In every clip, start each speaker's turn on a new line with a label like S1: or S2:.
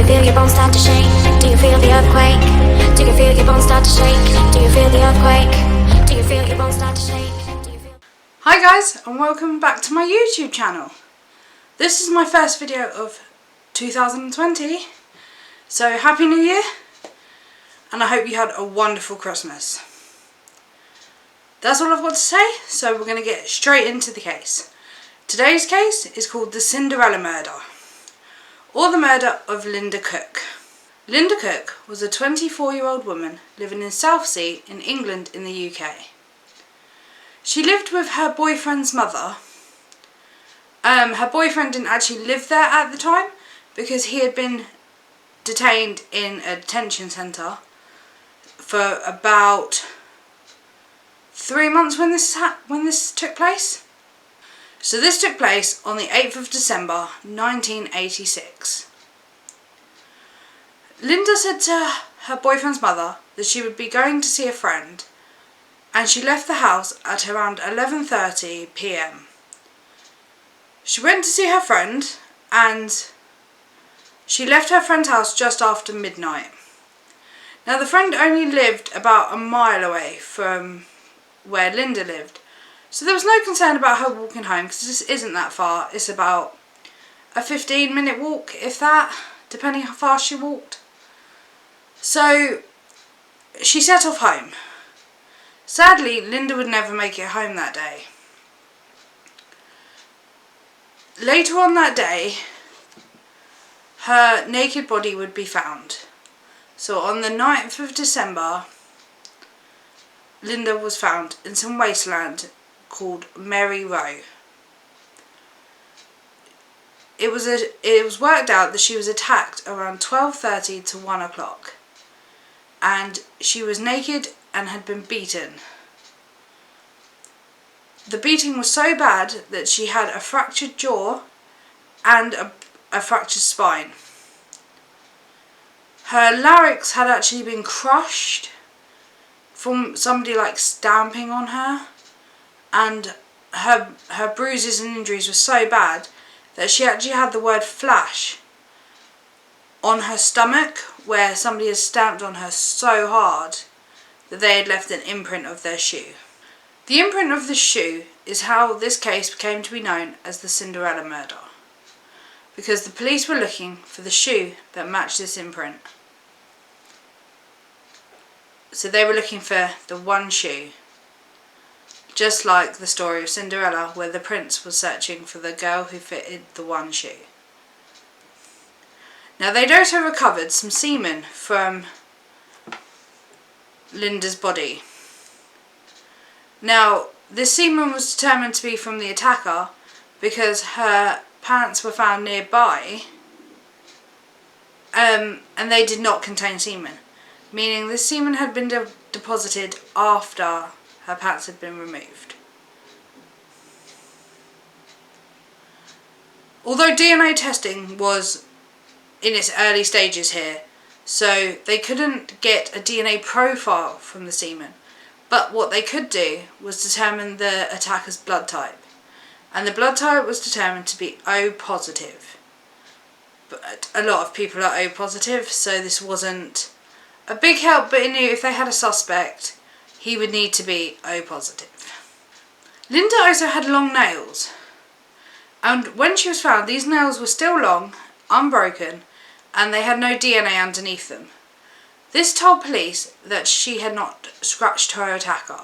S1: you feel your bones start to shake? Do you feel the earthquake? Do you feel your bones start to shake? Do you feel the earthquake? Do you feel your bones start to shake?
S2: Hi guys, and welcome back to my YouTube channel. This is my first video of 2020, so Happy New Year, and I hope you had a wonderful Christmas. That's all I've got to say, so we're going to get straight into the case. Today's case is called the Cinderella murder, or the murder of Linda Cook. Linda Cook was a 24-year-old woman living in Southsea in England in the UK. She lived with her boyfriend's mother. Her boyfriend didn't actually live there at the time because he had been detained in a detention centre for about 3 months when this took place. So this took place on the 8th of December 1986. Linda said to her boyfriend's mother that she would be going to see a friend, and she left the house at around 11:30 p.m. She went to see her friend, and she left her friend's house just after midnight. Now the friend only lived about a mile away from where Linda lived, so there was no concern about her walking home because this isn't that far. It's about a 15-minute walk, if that, depending how fast she walked. So she set off home. Sadly, Linda would never make it home that day. Later on that day, her naked body would be found. So on the 9th of December, Linda was found in some wasteland called Merry Row. It was worked out that she was attacked around 12:30 to 1 o'clock, and she was naked and had been beaten. The beating was so bad that she had a fractured jaw and a fractured spine. Her larynx had actually been crushed from somebody like stamping on her, and her bruises and injuries were so bad that she actually had the word flash on her stomach, where somebody had stamped on her so hard that they had left an imprint of their shoe. The imprint of the shoe is how this case came to be known as the Cinderella murder, because the police were looking for the shoe that matched this imprint. So they were looking for the one shoe, just like the story of Cinderella, where the prince was searching for the girl who fitted the one shoe. Now they'd also recovered some semen from Linda's body. Now this semen was determined to be from the attacker because her pants were found nearby, and they did not contain semen, meaning the semen had been deposited after her pants had been removed. Although DNA testing was in its early stages here, so they couldn't get a DNA profile from the semen, but what they could do was determine the attacker's blood type, and the blood type was determined to be O positive. But a lot of people are O positive, so this wasn't a big help, but it knew if they had a suspect, he would need to be O positive. Linda also had long nails, and when she was found, these nails were still long, unbroken, and they had no DNA underneath them. This told police that she had not scratched her attacker,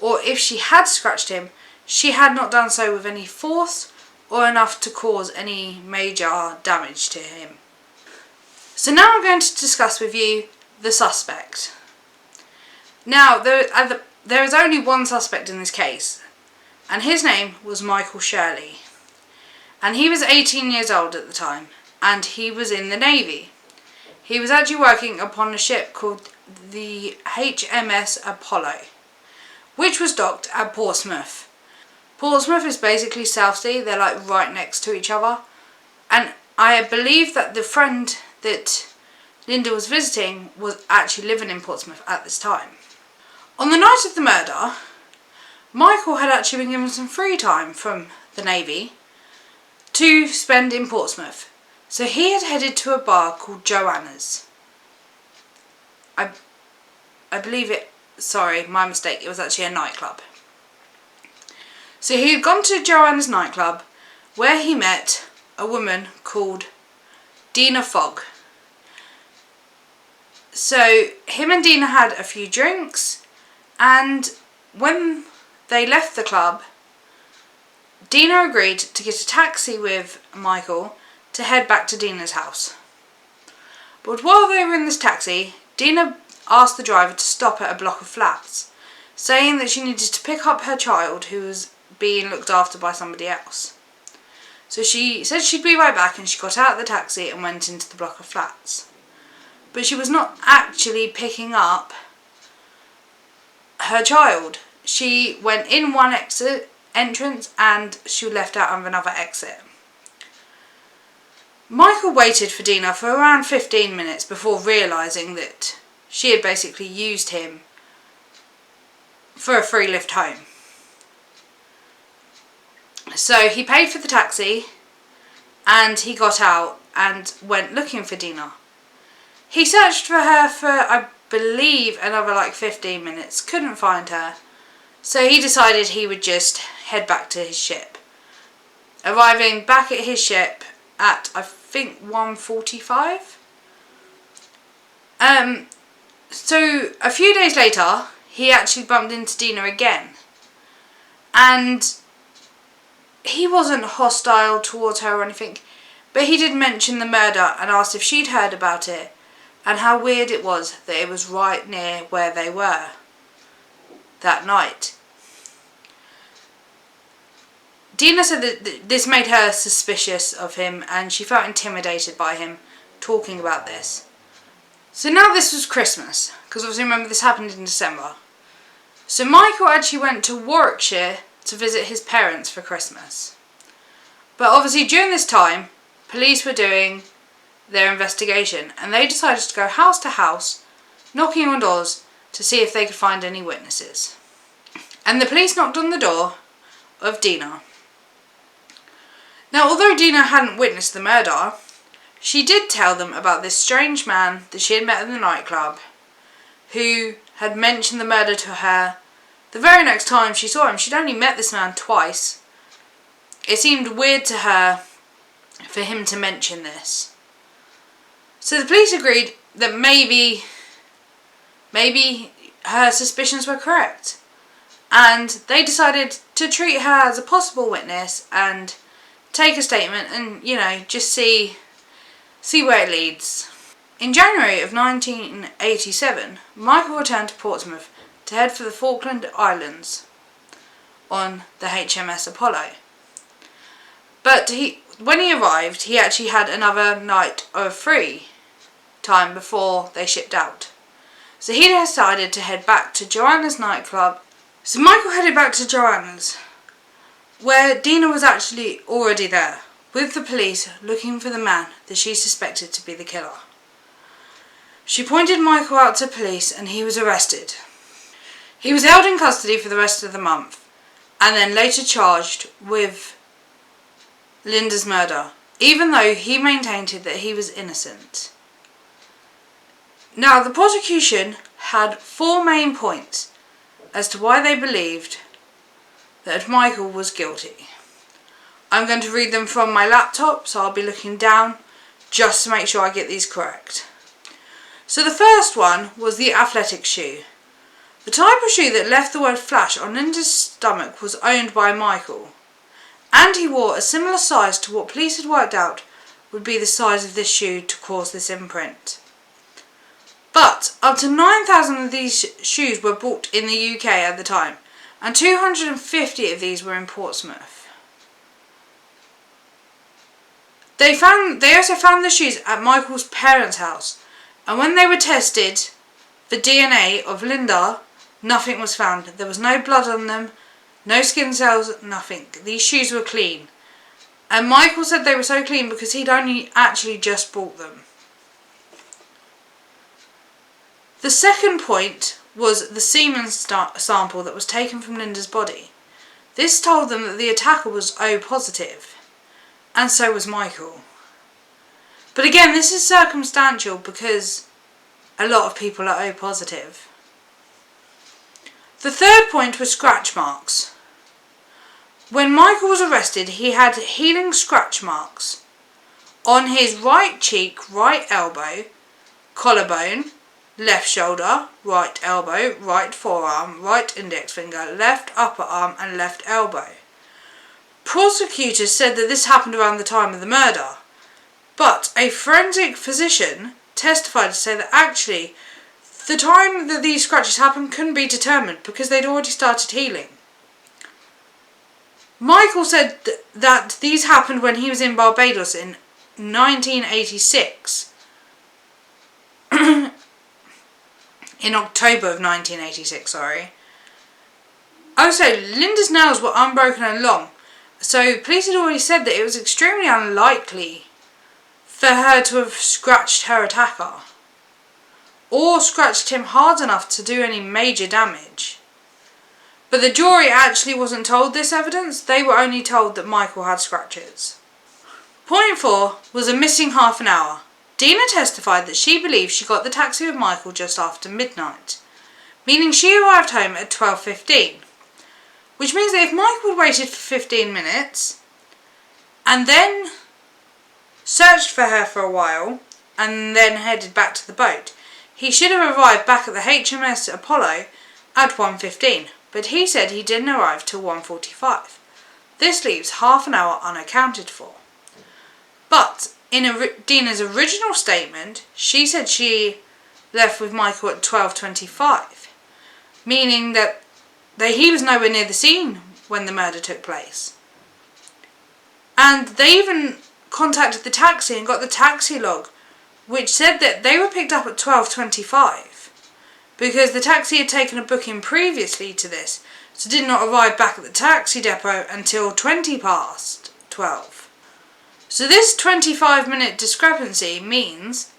S2: or if she had scratched him, she had not done so with any force or enough to cause any major damage to him. So now I'm going to discuss with you the suspect. Now, there is only one suspect in this case, and his name was Michael Shirley. And he was 18 years old at the time, and he was in the Navy. He was actually working upon a ship called the HMS Apollo, which was docked at Portsmouth. Portsmouth is basically Southsea, they're like right next to each other. And I believe that the friend that Linda was visiting was actually living in Portsmouth at this time. On the night of the murder, Michael had actually been given some free time from the Navy to spend in Portsmouth. So he had headed to a bar called Joanna's. I believe it, sorry, my mistake, it was actually a nightclub. So he had gone to Joanna's nightclub where he met a woman called Dina Fogg. So him and Dina had a few drinks, and when they left the club, Dina agreed to get a taxi with Michael to head back to Dina's house. But while they were in this taxi, Dina asked the driver to stop at a block of flats, saying that she needed to pick up her child who was being looked after by somebody else. So she said she'd be right back, and she got out of the taxi and went into the block of flats. But she was not actually picking up her child. She went in one entrance and she left out of another exit. Michael waited for Dina for around 15 minutes before realising that she had basically used him for a free lift home. So he paid for the taxi and he got out and went looking for Dina. He searched for her for, I believe, another 15 minutes, couldn't find her. So he decided he would just head back to his ship. Arriving back at his ship at, I think, 1:45. So a few days later, he actually bumped into Dina again. And he wasn't hostile towards her or anything, but he did mention the murder and asked if she'd heard about it and how weird it was that it was right near where they were that night. Dina said that this made her suspicious of him and she felt intimidated by him talking about this. So now this was Christmas, because obviously remember this happened in December. So Michael actually went to Warwickshire to visit his parents for Christmas. But obviously during this time, police were doing their investigation and they decided to go house to house, knocking on doors to see if they could find any witnesses. And the police knocked on the door of Dina. Now, although Dina hadn't witnessed the murder, she did tell them about this strange man that she had met in the nightclub who had mentioned the murder to her the very next time she saw him. She'd only met this man twice. It seemed weird to her for him to mention this. So the police agreed that maybe her suspicions were correct. And they decided to treat her as a possible witness and take a statement and, just see where it leads. In January of 1987, Michael returned to Portsmouth to head for the Falkland Islands on the HMS Apollo. But when he arrived, he actually had another night of free time before they shipped out. So he decided to head back to Joanna's nightclub. So Michael headed back to Joanna's, where Dina was actually already there, with the police looking for the man that she suspected to be the killer. She pointed Michael out to police and he was arrested. He was held in custody for the rest of the month and then later charged with Linda's murder, even though he maintained that he was innocent. Now, the prosecution had 4 main points as to why they believed that Michael was guilty. I'm going to read them from my laptop, so I'll be looking down just to make sure I get these correct. So the first one was the athletic shoe. The type of shoe that left the word flash on Linda's stomach was owned by Michael, and he wore a similar size to what police had worked out would be the size of this shoe to cause this imprint. But up to 9,000 of these shoes were bought in the UK at the time, and 250 of these were in Portsmouth. They also found the shoes at Michael's parents' house, and when they were tested for DNA of Linda, nothing was found. There was no blood on them, no skin cells, nothing. These shoes were clean. And Michael said they were so clean because he'd only actually just bought them. The second point was the semen sample that was taken from Linda's body. This told them that the attacker was O positive, and so was Michael. But again, this is circumstantial because a lot of people are O positive. The third point was scratch marks. When Michael was arrested, he had healing scratch marks on his right cheek, right elbow, collarbone, left shoulder, right elbow, right forearm, right index finger, left upper arm and left elbow. Prosecutors said that this happened around the time of the murder, but a forensic physician testified to say that actually the time that these scratches happened couldn't be determined because they'd already started healing. Michael said that these happened when he was in Barbados in 1986. In October of 1986, sorry. Also, Linda's nails were unbroken and long, so police had already said that it was extremely unlikely for her to have scratched her attacker, or scratched him hard enough to do any major damage. But the jury actually wasn't told this evidence, they were only told that Michael had scratches. Point 4 was a missing half an hour. Dina testified that she believed she got the taxi with Michael just after midnight, meaning she arrived home at 12:15, which means that if Michael had waited for 15 minutes and then searched for her for a while and then headed back to the boat, he should have arrived back at the HMS Apollo at 1:15, but he said he didn't arrive till 1:45. This leaves half an hour unaccounted for. But in Dina's original statement, she said she left with Michael at 12:25, meaning that he was nowhere near the scene when the murder took place. And they even contacted the taxi and got the taxi log, which said that they were picked up at 12:25 because the taxi had taken a booking previously to this, so did not arrive back at the taxi depot until 20 past 12. So this 25-minute discrepancy means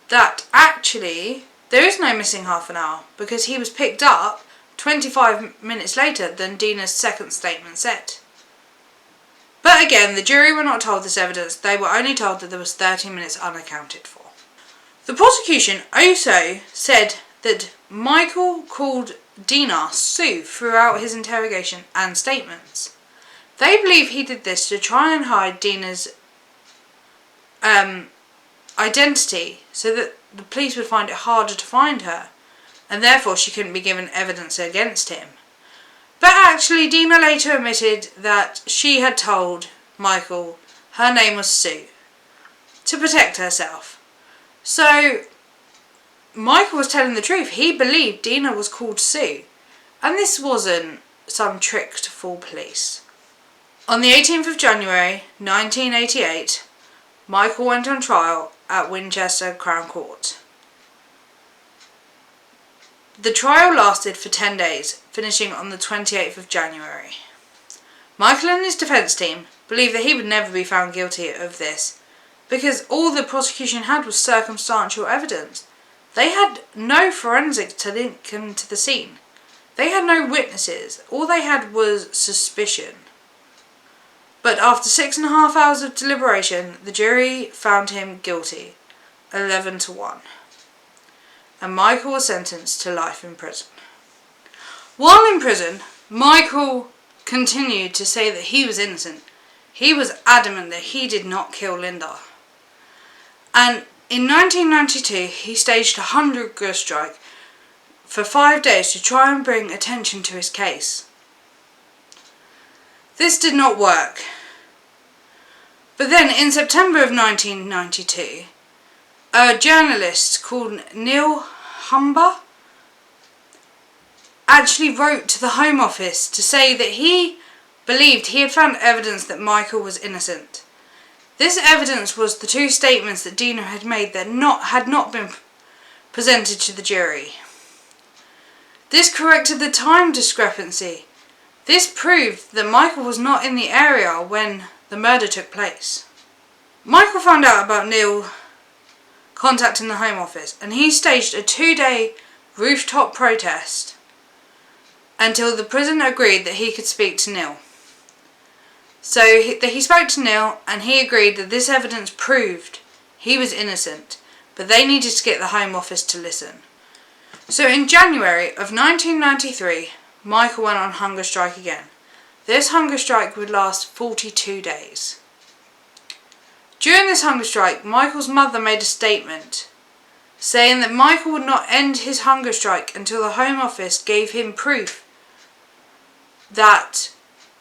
S2: that actually there is no missing half an hour because he was picked up 25 minutes later than Dina's second statement said. But again, the jury were not told this evidence, they were only told that there was 30 minutes unaccounted for. The prosecution also said that Michael called Dina Sue throughout his interrogation and statements. They believe he did this to try and hide Dina's identity so that the police would find it harder to find her and therefore she couldn't be given evidence against him. But actually Dina later admitted that she had told Michael her name was Sue to protect herself. So Michael was telling the truth. He believed Dina was called Sue, and this wasn't some trick to fool police. On the 18th of January 1988, Michael went on trial at Winchester Crown Court. The trial lasted for 10 days, finishing on the 28th of January. Michael and his defence team believed that he would never be found guilty of this because all the prosecution had was circumstantial evidence. They had no forensics to link him to the scene. They had no witnesses. All they had was suspicion. But after 6.5 hours of deliberation, the jury found him guilty, 11-1. And Michael was sentenced to life in prison. While in prison, Michael continued to say that he was innocent. He was adamant that he did not kill Linda. And in 1992, he staged a hunger strike for 5 days to try and bring attention to his case. This did not work. But then in September of 1992, a journalist called Neil Humber actually wrote to the Home Office to say that he believed he had found evidence that Michael was innocent. This evidence was the two statements that Dina had made that had not been presented to the jury. This corrected the time discrepancy. This proved that Michael was not in the area when the murder took place. Michael found out about Neil contacting the Home Office and he staged a 2-day rooftop protest until the prison agreed that he could speak to Neil. So he spoke to Neil and he agreed that this evidence proved he was innocent, but they needed to get the Home Office to listen. So in January of 1993, Michael went on hunger strike again. This hunger strike would last 42 days. During this hunger strike, Michael's mother made a statement saying that Michael would not end his hunger strike until the Home Office gave him proof that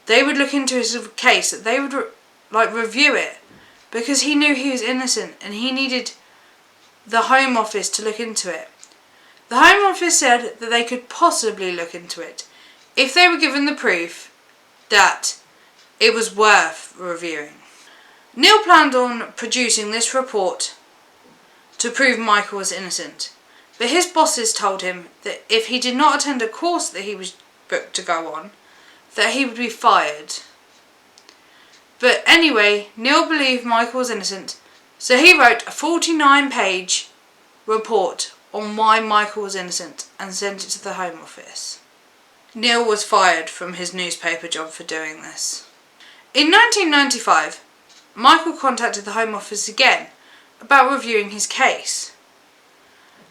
S2: they would look into his case, that they would review it, because he knew he was innocent and he needed the Home Office to look into it. The Home Office said that they could possibly look into it if they were given the proof that it was worth reviewing. Neil planned on producing this report to prove Michael was innocent, but his bosses told him that if he did not attend a course that he was booked to go on, that he would be fired. But anyway, Neil believed Michael was innocent, so he wrote a 49-page report on why Michael was innocent and sent it to the Home Office. Neil was fired from his newspaper job for doing this. In 1995, Michael contacted the Home Office again about reviewing his case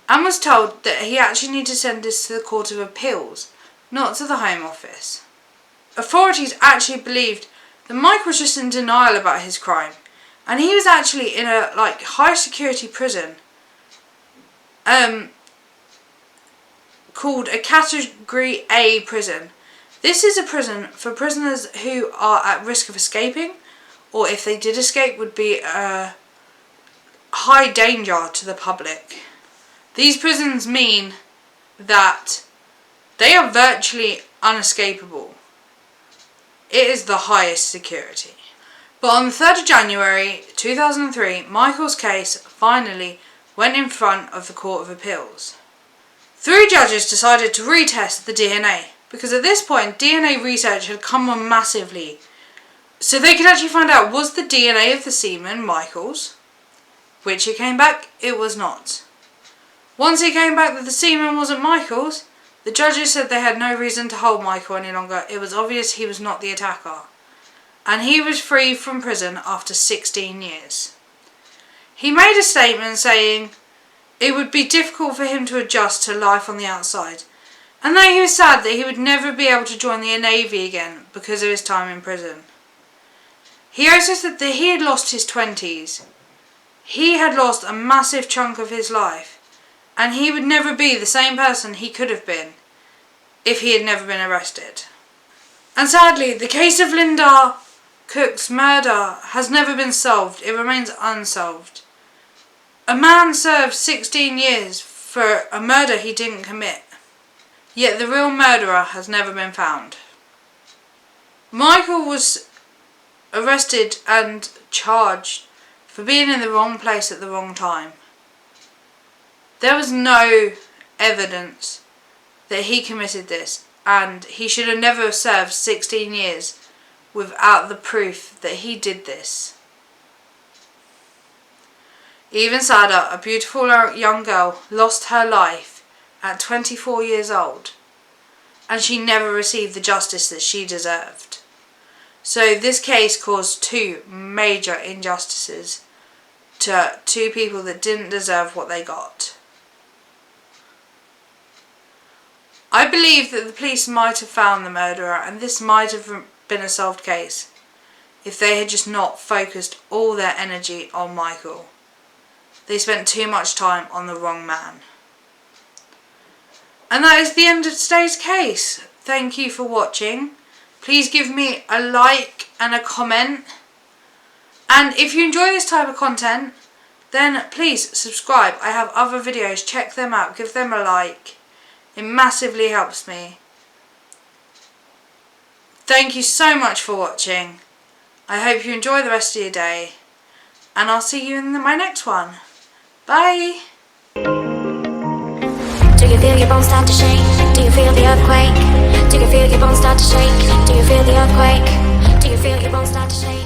S2: and was told that he actually needed to send this to the Court of Appeals, not to the Home Office. Authorities actually believed that Michael was just in denial about his crime, and he was actually in a high security prison called a Category A prison. This is a prison for prisoners who are at risk of escaping, or if they did escape would be a high danger to the public. These prisons mean that they are virtually unescapable. It is the highest security. But on the 3rd of January 2003, Michael's case finally went in front of the Court of Appeals. 3 judges decided to retest the DNA, because at this point DNA research had come on massively. So they could actually find out, was the DNA of the seaman Michael's? Which it came back, it was not. Once it came back that the seaman wasn't Michael's, the judges said they had no reason to hold Michael any longer. It was obvious he was not the attacker. And he was free from prison after 16 years. He made a statement saying it would be difficult for him to adjust to life on the outside, and that he was sad that he would never be able to join the Navy again because of his time in prison. He also said that he had lost his 20s. He had lost a massive chunk of his life, and he would never be the same person he could have been if he had never been arrested. And sadly, the case of Linda Cook's murder has never been solved. It remains unsolved. A man served 16 years for a murder he didn't commit, yet the real murderer has never been found. Michael was arrested and charged for being in the wrong place at the wrong time. There was no evidence that he committed this, and he should have never served 16 years without the proof that he did this. Even sadder, a beautiful young girl lost her life at 24 years old, and she never received the justice that she deserved. So this case caused 2 major injustices to 2 people that didn't deserve what they got. I believe that the police might have found the murderer, and this might have been a solved case if they had just not focused all their energy on Michael. They spent too much time on the wrong man. And that is the end of today's case. Thank you for watching. Please give me a like and a comment. And if you enjoy this type of content, then please subscribe. I have other videos. Check them out. Give them a like. It massively helps me. Thank you so much for watching. I hope you enjoy the rest of your day. And I'll see you in my next one. Bye.
S1: Do you feel your bones start to shake? Do you feel the earthquake? Do you feel your bones start to shake? Do you feel the earthquake? Do you feel your bones start to shake?